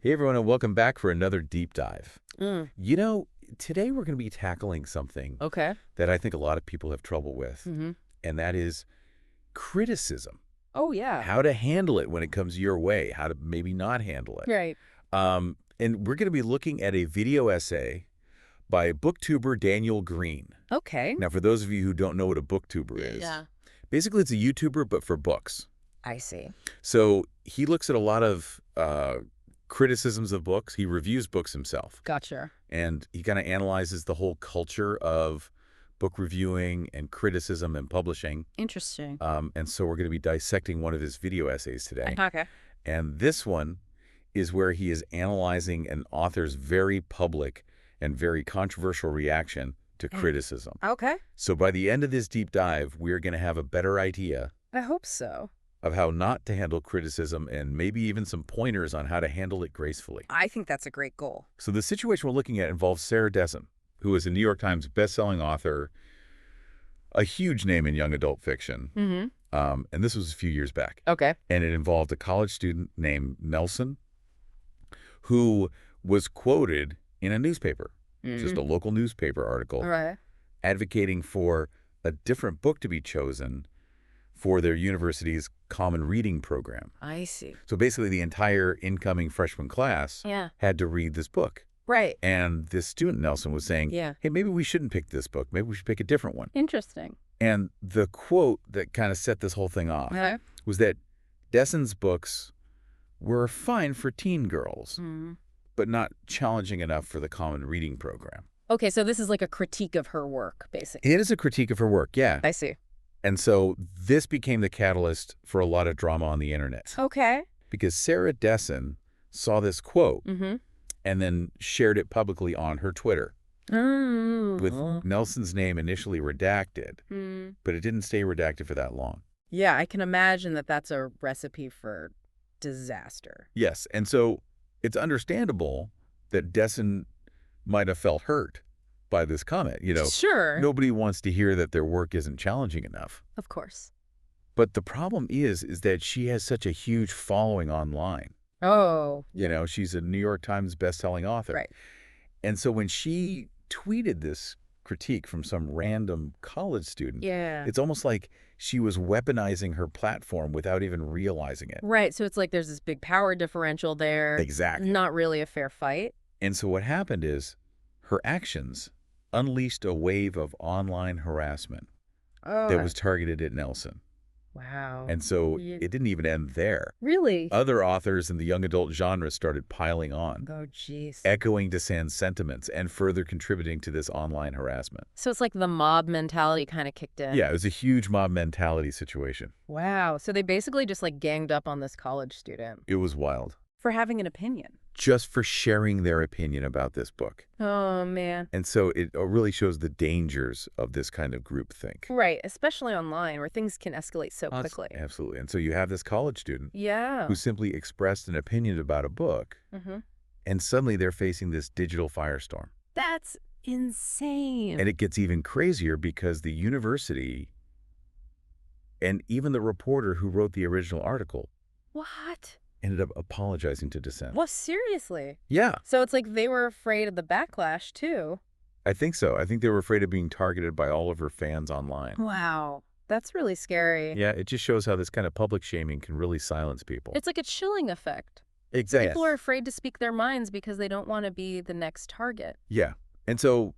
Hey everyone, and welcome back for another deep dive. Mm. Today we're going to be tackling something Okay. that I think a lot of people have trouble with, Mm-hmm. and that is criticism. Oh, yeah. How to handle it when it comes your way, how to maybe not handle it. Right. And we're going to be looking at a video essay by booktuber Daniel Green. Okay. Now, for those of you who don't know what a booktuber is, Yeah. basically it's a YouTuber, but for books. I see. So he looks at a lot of criticisms of books. He reviews books himself. Gotcha. And he kind of analyzes the whole culture of book reviewing and criticism and publishing. Interesting. And so we're going to be dissecting one of his video essays today. Okay. And this one is where he is analyzing an author's very public and very controversial reaction to criticism. Okay. So by the end of this deep dive, we're going to have a better idea I hope so. of how not to handle criticism and maybe even some pointers on how to handle it gracefully. I think that's a great goal. So the situation we're looking at involves Sarah Dessen, who is a New York Times bestselling author, a huge name in young adult fiction. Mm-hmm. And this was a few years back. Okay. And it involved a college student named Nelson, who was quoted in a newspaper, just a local newspaper article, All right. advocating for a different book to be chosen for their university's common reading program. I see. So basically the entire incoming freshman class had to read this book. Right. And this student, Nelson, was saying, Yeah. hey, maybe we shouldn't pick this book. Maybe we should pick a different one. Interesting. And the quote that kind of set this whole thing off was that Dessen's books were fine for teen girls, but not challenging enough for the common reading program. Okay, so this is like a critique of her work, basically. It is a critique of her work, yeah. I see. And so this became the catalyst for a lot of drama on the internet. Okay. Because Sarah Dessen saw this quote Mm-hmm. and then shared it publicly on her Twitter with Mm. Nelson's name initially redacted, but it didn't stay redacted for that long. Yeah, I can imagine that that's a recipe for disaster. Yes, and so it's understandable that Dessen might have felt hurt by this comment. Sure. Nobody wants to hear that their work isn't challenging enough. Of course. But the problem is that she has such a huge following online. Oh. She's a New York Times bestselling author. Right. And so when she tweeted this critique from some random college student, Yeah. it's almost like she was weaponizing her platform without even realizing it. Right, so it's like there's this big power differential there. Exactly. Not really a fair fight. And so what happened is her actions unleashed a wave of online harassment that was targeted at Nelson. Wow. And so it didn't even end there. Really? Other authors in the young adult genre started piling on, Oh, jeez. echoing Dessen's sentiments and further contributing to this online harassment. So it's like the mob mentality kind of kicked in. Yeah, it was a huge mob mentality situation. Wow. So they basically just like ganged up on this college student It was wild. for having an opinion. Just for sharing their opinion about this book. Oh, man. And so it really shows the dangers of this kind of groupthink. Right, especially online where things can escalate so quickly. Absolutely. And so you have this college student Yeah. who simply expressed an opinion about a book, and suddenly they're facing this digital firestorm. That's insane. And it gets even crazier because the university and even the reporter who wrote the original article What? ended up apologizing to Dessen. What, seriously? Yeah, So it's like they were afraid of the backlash, too. I think so. I think they were afraid of being targeted by all of her fans online. Wow. That's really scary. Yeah, it just shows how this kind of public shaming can really silence people. It's like a chilling effect. Exactly. People are afraid to speak their minds because they don't want to be the next target. Yeah. And so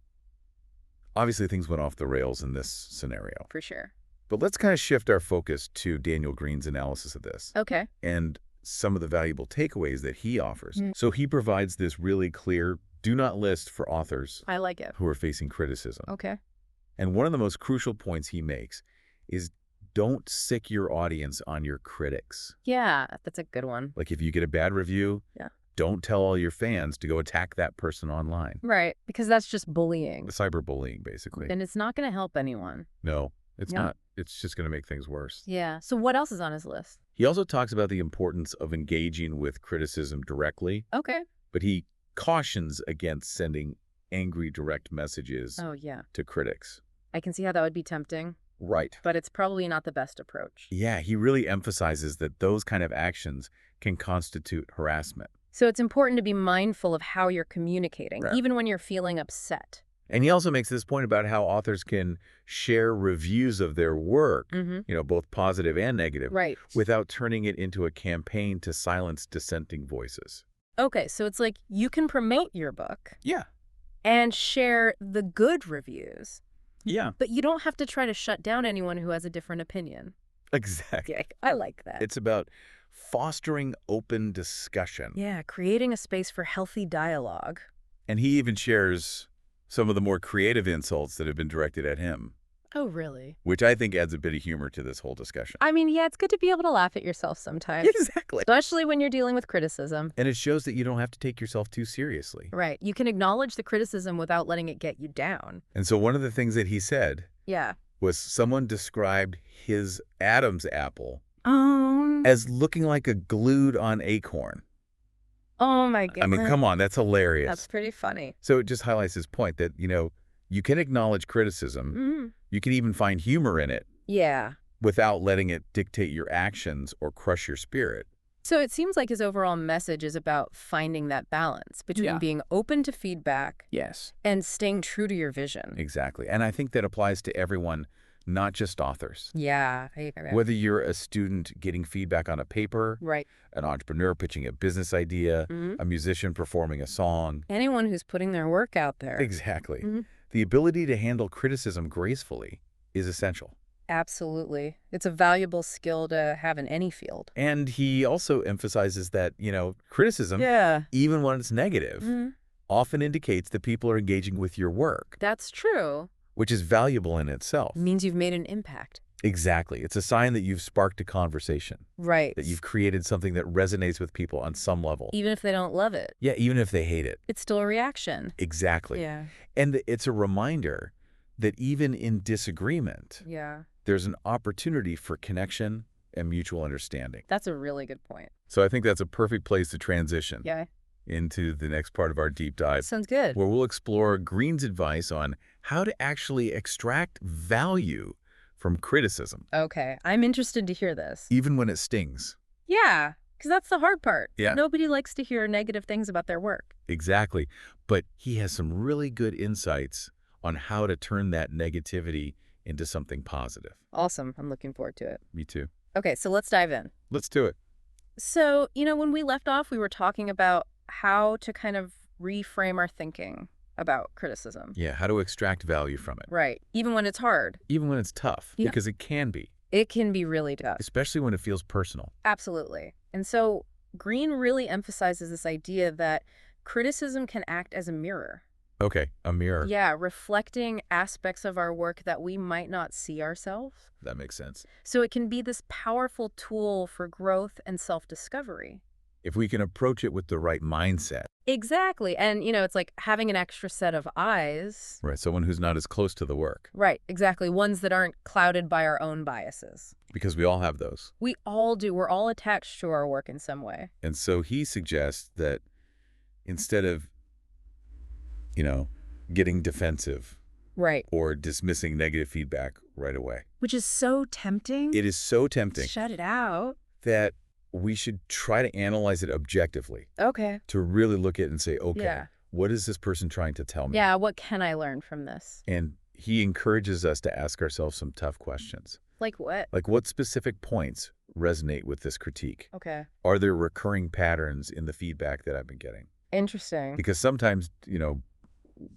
obviously things went off the rails in this scenario. For sure. But let's kind of shift our focus to Daniel Green's analysis of this Okay. and some of the valuable takeaways that he offers. So he provides this really clear do not list for authors I like it. who are facing criticism. Okay. And one of the most crucial points he makes is don't sick your audience on your critics. Yeah, that's a good one. Like if you get a bad review, don't tell all your fans to go attack that person online. Right, because that's just bullying. Cyberbullying, basically. And it's not going to help anyone. No, it's not. It's just going to make things worse. Yeah. So what else is on his list? He also talks about the importance of engaging with criticism directly, Okay. but he cautions against sending angry direct messages Oh, yeah. to critics. I can see how that would be tempting, Right. but it's probably not the best approach. Yeah, he really emphasizes that those kind of actions can constitute harassment. So it's important to be mindful of how you're communicating, Right. even when you're feeling upset. And he also makes this point about how authors can share reviews of their work, both positive and negative, Right. without turning it into a campaign to silence dissenting voices. Okay, so it's like you can promote your book Yeah. and share the good reviews, Yeah. but you don't have to try to shut down anyone who has a different opinion. Exactly. Yeah, I like that. It's about fostering open discussion. Yeah, creating a space for healthy dialogue. And he even shares some of the more creative insults that have been directed at him, Oh, really? which I think adds a bit of humor to this whole discussion. I mean, yeah, it's good to be able to laugh at yourself sometimes. Exactly. Especially when you're dealing with criticism. And it shows that you don't have to take yourself too seriously. Right. You can acknowledge the criticism without letting it get you down. And so one of the things that he said Yeah. was someone described his Adam's apple Oh as looking like a glued-on acorn. my God. I mean, come on, that's hilarious. That's pretty funny. So it just highlights his point that, you can acknowledge criticism. You can even find humor in it Yeah. without letting it dictate your actions or crush your spirit. So it seems like his overall message is about finding that balance between being open to feedback Yes. and staying true to your vision. Exactly. And I think that applies to everyone, not just authors. Yeah. I agree. Whether you're a student getting feedback on a paper, Right. an entrepreneur pitching a business idea, a musician performing a song. Anyone who's putting their work out there. Exactly. The ability to handle criticism gracefully is essential. Absolutely. It's a valuable skill to have in any field. And he also emphasizes that, criticism, even when it's negative, often indicates that people are engaging with your work, That's true. which is valuable in itself. It means you've made an impact. Exactly. It's a sign that you've sparked a conversation, Right. that you've created something that resonates with people on some level. Even if they don't love it, Yeah, even if they hate it. it's still a reaction. Exactly. Yeah. And it's a reminder that even in disagreement, Yeah. there's an opportunity for connection and mutual understanding. That's a really good point. So I think that's a perfect place to transition Yeah. into the next part of our deep dive, Sounds good. where we'll explore Green's advice on how to actually extract value from criticism, Okay. I'm interested to hear this. even when it stings. Yeah. Because that's the hard part. Yeah. Nobody likes to hear negative things about their work. Exactly. But he has some really good insights on how to turn that negativity into something positive. Awesome. I'm looking forward to it. Me too. Okay. So let's dive in. Let's do it. So, when we left off, we were talking about how to kind of reframe our thinking about criticism. Yeah, how to extract value from it, Right. Even when it's hard. even when it's tough, Yeah. because it can be, It can be really tough. especially when it feels personal. Absolutely. And so Green really emphasizes this idea that criticism can act as a mirror. Okay, a mirror. Yeah, reflecting aspects of our work that we might not see ourselves. That makes sense. So it can be this powerful tool for growth and self-discovery. If we can approach it with the right mindset. Exactly. And, it's like having an extra set of eyes. Right, someone who's not as close to the work, Right, exactly. Ones that aren't clouded by our own biases. because we all have those. We all do. We're all attached to our work in some way. And so he suggests that instead of, getting defensive Right. or dismissing negative feedback right away, Which is so tempting. it is so tempting Shut it out. that we should try to analyze it objectively, Okay. to really look at it and say, okay, Yeah. what is this person trying to tell me? Yeah, what can I learn from this? And he encourages us to ask ourselves some tough questions. Like what? Like, what specific points resonate with this critique? Okay. Are there recurring patterns in the feedback that I've been getting? Interesting. Because sometimes,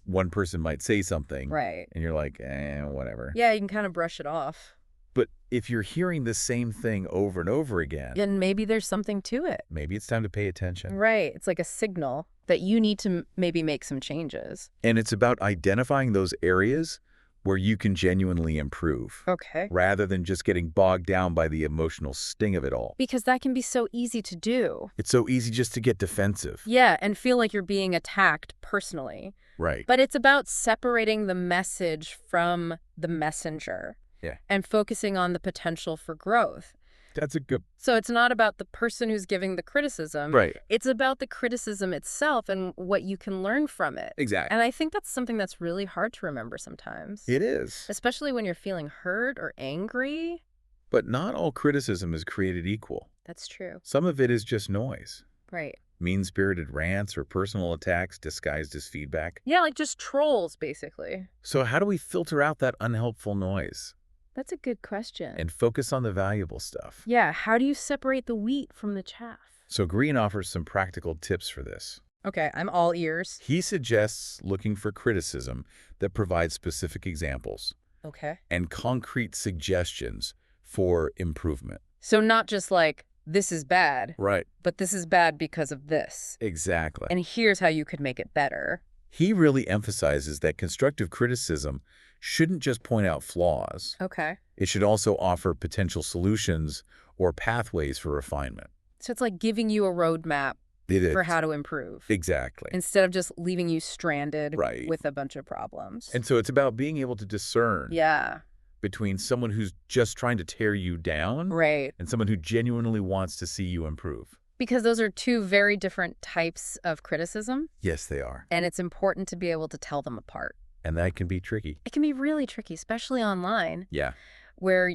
one person might say something, Right. and you're like, whatever. Yeah, you can kind of brush it off. But if you're hearing the same thing over and over again, And maybe there's something to it. maybe it's time to pay attention. Right. It's like a signal that you need to maybe make some changes. And it's about identifying those areas where you can genuinely improve, Okay. rather than just getting bogged down by the emotional sting of it all. Because that can be so easy to do. It's so easy just to get defensive. Yeah, and feel like you're being attacked personally. Right. But it's about separating the message from the messenger. Yeah. And focusing on the potential for growth. That's a good... So it's not about the person who's giving the criticism. Right. It's about the criticism itself and what you can learn from it. Exactly. And I think that's something that's really hard to remember sometimes. It is. Especially when you're feeling hurt or angry. But not all criticism is created equal. That's true. Some of it is just noise. Right. mean-spirited rants or personal attacks disguised as feedback. Yeah, like just trolls, basically. So how do we filter out that unhelpful noise That's a good question. and focus on the valuable stuff? Yeah, how do you separate the wheat from the chaff? So Green offers some practical tips for this. Okay, I'm all ears. He suggests looking for criticism that provides specific examples Okay. and concrete suggestions for improvement. So not just like, this is bad, Right. but this is bad because of this. Exactly. And here's how you could make it better. He really emphasizes that constructive criticism shouldn't just point out flaws. Okay. It should also offer potential solutions or pathways for refinement. So it's like giving you a roadmap It is. for how to improve. Exactly. Instead of just leaving you stranded Right. with a bunch of problems. And so it's about being able to discern Yeah. between someone who's just trying to tear you down Right. and someone who genuinely wants to see you improve. Because those are two very different types of criticism, Yes, they are. and it's important to be able to tell them apart. And that can be tricky. It can be really tricky, especially online, Yeah. where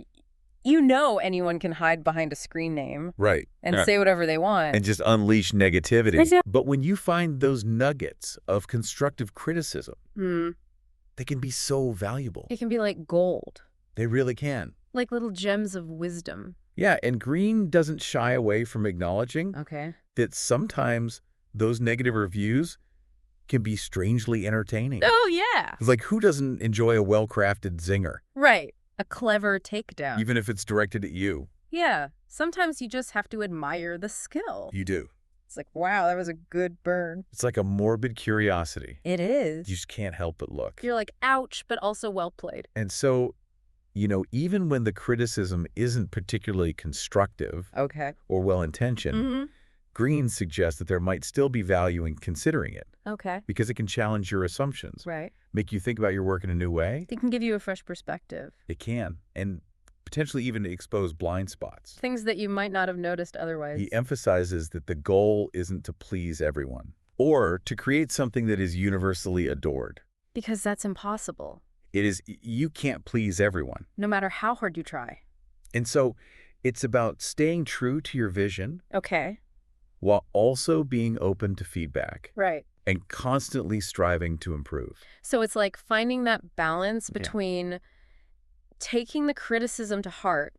anyone can hide behind a screen name Right. and say whatever they want. And just unleash negativity. Yeah. But when you find those nuggets of constructive criticism, they can be so valuable. It can be like gold, They really can. like little gems of wisdom. Yeah, and Green doesn't shy away from acknowledging Okay. that sometimes those negative reviews can be strangely entertaining. Oh, yeah. It's like, who doesn't enjoy a well-crafted zinger, Right. A clever takedown. even if it's directed at you? Yeah. Sometimes you just have to admire the skill. You do. It's like, wow, that was a good burn. It's like a morbid curiosity. It is. You just can't help but look. You're like, ouch, but also well played. And so, even when the criticism isn't particularly constructive Okay. or well-intentioned, Mm-hmm. Green suggests that there might still be value in considering it Okay. because it can challenge your assumptions, Right. make you think about your work in a new way. It can give you a fresh perspective. It can, and potentially even expose blind spots. Things that you might not have noticed otherwise. He emphasizes that the goal isn't to please everyone or to create something that is universally adored. Because that's impossible, It is, you can't please everyone. no matter how hard you try. And so it's about staying true to your vision Okay. while also being open to feedback Right. and constantly striving to improve. So it's like finding that balance between taking the criticism to heart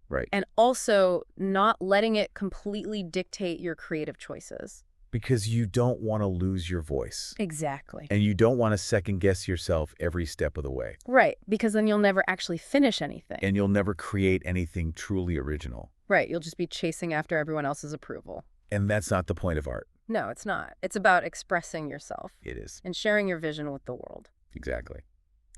Right. and also not letting it completely dictate your creative choices. Because you don't want to lose your voice. Exactly. And you don't want to second guess yourself every step of the way. Right, because then you'll never actually finish anything. And you'll never create anything truly original. Right, you'll just be chasing after everyone else's approval. And that's not the point of art. No, it's not. It's about expressing yourself It is. and sharing your vision with the world. Exactly.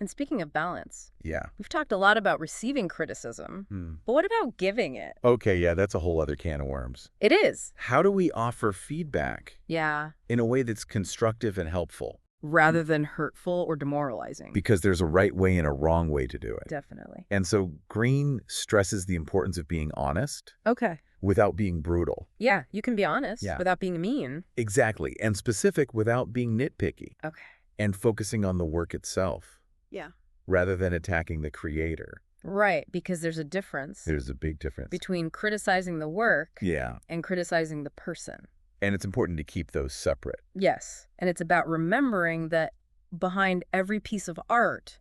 And speaking of balance, Yeah. we've talked a lot about receiving criticism, but what about giving it? Okay, yeah, that's a whole other can of worms. It is. How do we offer feedback Yeah. in a way that's constructive and helpful? Rather than hurtful or demoralizing. Because there's a right way and a wrong way to do it. Definitely. And so Green stresses the importance of being honest Okay. without being brutal. Yeah, you can be honest Yeah. without being mean. Exactly. And specific without being nitpicky. Okay. And focusing on the work itself Yeah. rather than attacking the creator. Right, because there's a difference There's a big difference. between criticizing the work Yeah. and criticizing the person. And it's important to keep those separate. Yes, and it's about remembering that behind every piece of art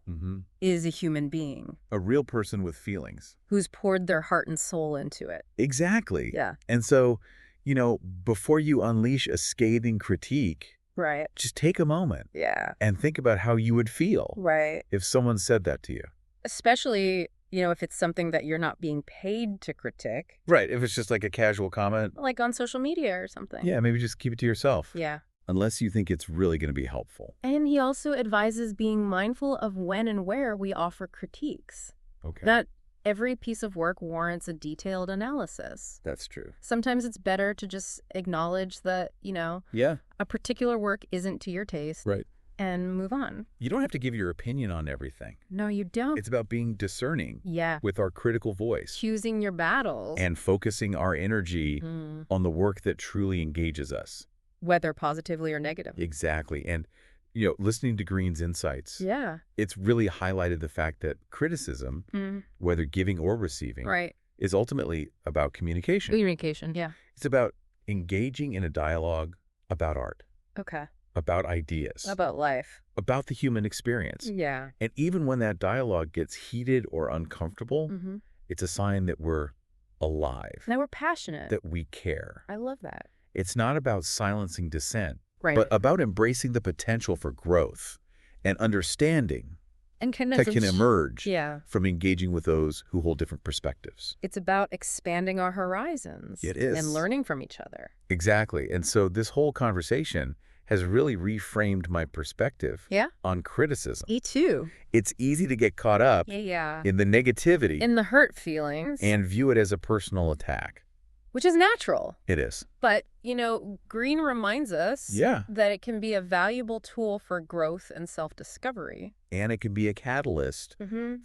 is a human being A real person with feelings. who's poured their heart and soul into it. Exactly. Yeah. And so, before you unleash a scathing critique, Right. just take a moment Yeah. and think about how you would feel Right. if someone said that to you. Especially, if it's something that you're not being paid to critique, Right. If it's just like a casual comment, like on social media or something. yeah, maybe just keep it to yourself. Yeah. Unless you think it's really going to be helpful. And he also advises being mindful of when and where we offer critiques. Okay. That every piece of work warrants a detailed analysis. That's true. Sometimes it's better to just acknowledge that, Yeah. a particular work isn't to your taste. Right. And move on. You don't have to give your opinion on everything. No, you don't. It's about being discerning Yeah. with our critical voice Choosing your battles. and focusing our energy on the work that truly engages us. Whether positively or negatively. Exactly. And, listening to Green's insights, Yeah. it's really highlighted the fact that criticism, whether giving or receiving, Right. is ultimately about communication. Communication. Yeah. It's about engaging in a dialogue about art, Okay. about ideas, About life. about the human experience. Yeah. And even when that dialogue gets heated or uncomfortable, it's a sign that we're alive, Now we're passionate. that we care. I love that. It's not about silencing dissent, Right. but about embracing the potential for growth and understanding And kind that can emerge Yeah. from engaging with those who hold different perspectives. It's about expanding our horizons. It is. And learning from each other. Exactly. And so this whole conversation has really reframed my perspective on criticism. Me too. It's easy to get caught up Yeah. in the negativity In the hurt feelings. and view it as a personal attack. Which is natural. It is. But, Green reminds us that it can be a valuable tool for growth and self-discovery. And it can be a catalyst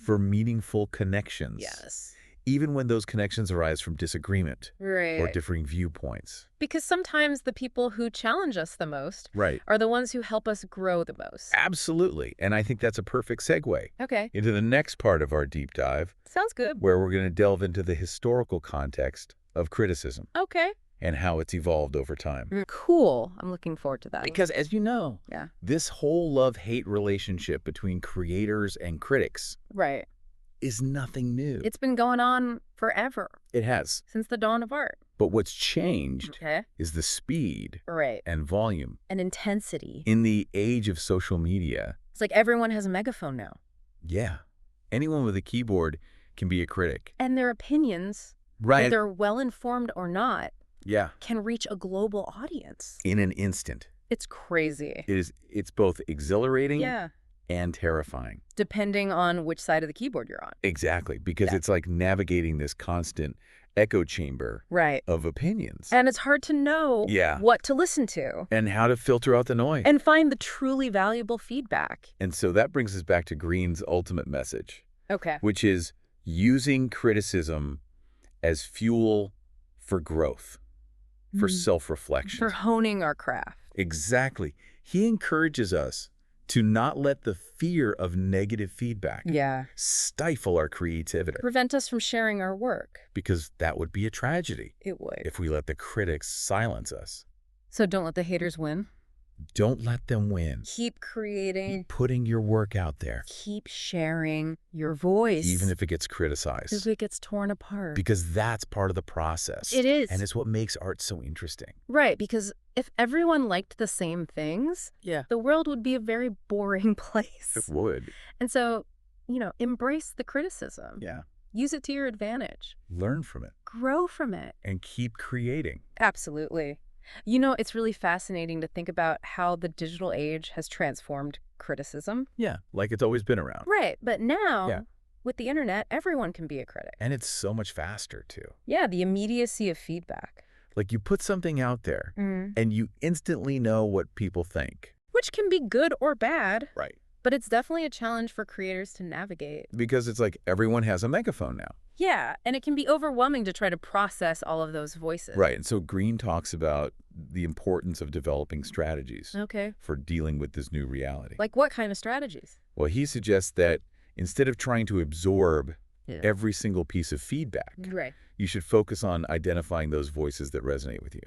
for meaningful connections. Yes. Even when those connections arise from disagreement Right. or differing viewpoints. Because sometimes the people who challenge us the most Right. are the ones who help us grow the most. Absolutely. And I think that's a perfect segue Okay. into the next part of our deep dive, Sounds good. where we're going to delve into the historical context of criticism Okay. and how it's evolved over time. Cool. I'm looking forward to that. Because as you know, this whole love-hate relationship between creators and critics Right. is nothing new. It's been going on forever. It has. Since the dawn of art. But what's changed Okay. is the speed Right. and volume. And intensity. In the age of social media, It's like everyone has a megaphone now. yeah, anyone with a keyboard can be a critic. And their opinions, Right. whether well-informed or not, Yeah. can reach a global audience. In an instant. It's crazy. It's both exhilarating Yeah. and terrifying. Depending on which side of the keyboard you're on. Exactly, because it's like navigating this constant echo chamber Right. of opinions. And it's hard to know what to listen to. And how to filter out the noise. And find the truly valuable feedback. And so that brings us back to Green's ultimate message. Okay. Which is using criticism as fuel for growth, for self-reflection. For honing our craft. Exactly. He encourages us to not let the fear of negative feedback stifle our creativity. Prevent us from sharing our work. Because that would be a tragedy. It would. If we let the critics silence us. So don't let the haters win. Don't let them win. Keep creating. Keep putting your work out there. Keep sharing your voice. Even if it gets criticized. If it gets torn apart. Because that's part of the process. It is. And it's what makes art so interesting. Right, because if everyone liked the same things, the world would be a very boring place. It would. And so, embrace the criticism. Yeah. Use it to your advantage. Learn from it. Grow from it. And keep creating. Absolutely. It's really fascinating to think about how the digital age has transformed criticism. Yeah, like it's always been around. Right, but now, with the internet, everyone can be a critic. And it's so much faster, too. Yeah, the immediacy of feedback. Like you put something out there, and you instantly know what people think. Which can be good or bad. Right. But it's definitely a challenge for creators to navigate. Because it's like everyone has a megaphone now. Yeah, and it can be overwhelming to try to process all of those voices. Right, and so Green talks about the importance of developing strategies for dealing with this new reality. Like what kind of strategies? Well, he suggests that instead of trying to absorb every single piece of feedback, you should focus on identifying those voices that resonate with you.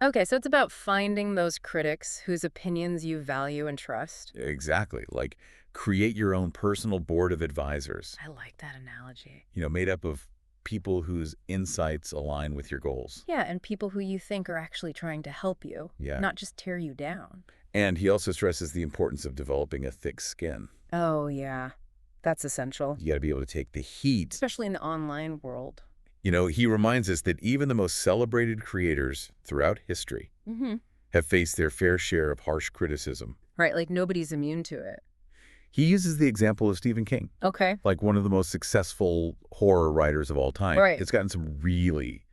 Okay, so it's about finding those critics whose opinions you value and trust. Exactly. Like create your own personal board of advisors. I like that analogy. Made up of people whose insights align with your goals. Yeah, and people who you think are actually trying to help you, not just tear you down. And he also stresses the importance of developing a thick skin. Oh, yeah. That's essential. You got to be able to take the heat. Especially in the online world. He reminds us that even the most celebrated creators throughout history have faced their fair share of harsh criticism. Right, like nobody's immune to it. He uses the example of Stephen King. Okay. Like one of the most successful horror writers of all time. Right. It's gotten some really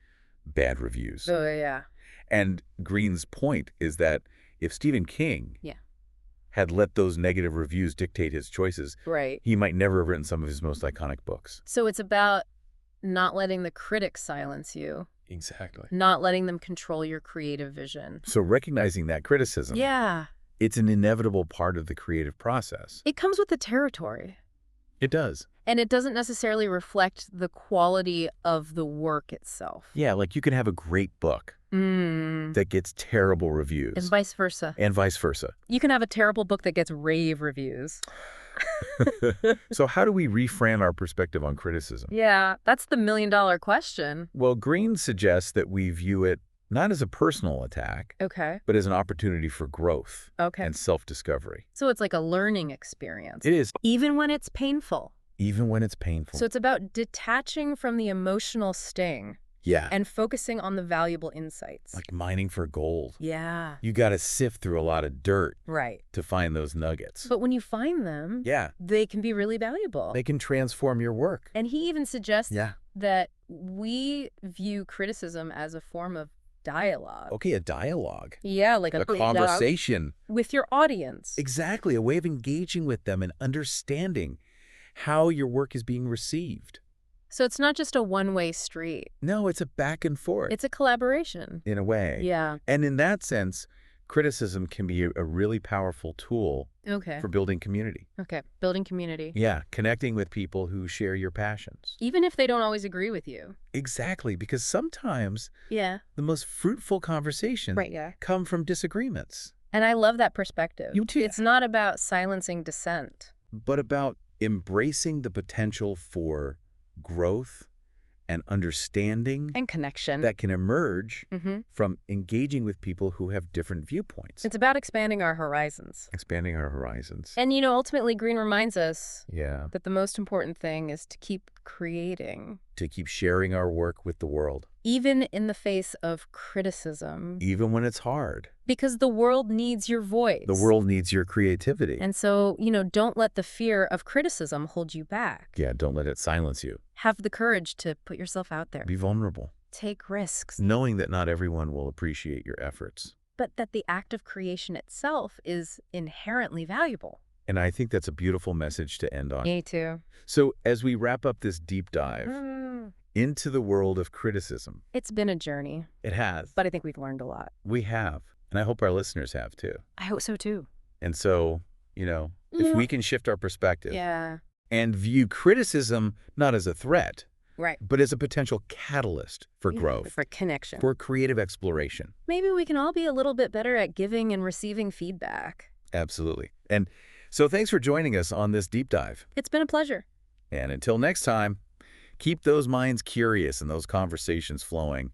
bad reviews. Oh, yeah. And Green's point is that if Stephen King had let those negative reviews dictate his choices, he might never have written some of his most iconic books. So it's about not letting the critics silence you. Exactly. Not letting them control your creative vision. So recognizing that criticism. Yeah. It's an inevitable part of the creative process. It comes with the territory. It does. And it doesn't necessarily reflect the quality of the work itself. Yeah, like you can have a great book that gets terrible reviews. And vice versa. And vice versa. You can have a terrible book that gets rave reviews. So how do we reframe our perspective on criticism? Yeah, that's the million-dollar question. Well, Green suggests that we view it not as a personal attack, Okay. but as an opportunity for growth and self-discovery. So it's like a learning experience. It is. Even when it's painful. Even when it's painful. So it's about detaching from the emotional sting. Yeah. And focusing on the valuable insights. Like mining for gold. Yeah. You got to sift through a lot of dirt. Right. To find those nuggets. But when you find them, they can be really valuable. They can transform your work. And he even suggests that we view criticism as a form of dialogue. Okay, a dialogue. Yeah, like a conversation. With your audience. Exactly, a way of engaging with them and understanding how your work is being received. So it's not just a one-way street. No, it's a back and forth. It's a collaboration. In a way. Yeah. And in that sense, criticism can be a really powerful tool for building community. Okay, building community. Yeah, connecting with people who share your passions. Even if they don't always agree with you. Exactly, because sometimes the most fruitful conversations come from disagreements. And I love that perspective. You too. It's not about silencing dissent. But about embracing the potential for growth and understanding and connection that can emerge from engaging with people who have different viewpoints. It's about expanding our horizons. Expanding our horizons. And, you know, ultimately, Green reminds us that the most important thing is to keep creating. To keep sharing our work with the world. Even in the face of criticism. Even when it's hard. Because the world needs your voice. The world needs your creativity. And so, you know, don't let the fear of criticism hold you back. Yeah, don't let it silence you. Have the courage to put yourself out there. Be vulnerable. Take risks. Knowing that not everyone will appreciate your efforts. But that the act of creation itself is inherently valuable. And I think that's a beautiful message to end on. Me too. So as we wrap up this deep dive into the world of criticism. It's been a journey. It has. But I think we've learned a lot. We have. And I hope our listeners have too. I hope so too. And so, you know, if we can shift our perspective and view criticism not as a threat, but as a potential catalyst for growth. For connection. For creative exploration. Maybe we can all be a little bit better at giving and receiving feedback. Absolutely. And so thanks for joining us on this deep dive. It's been a pleasure. And until next time, keep those minds curious and those conversations flowing.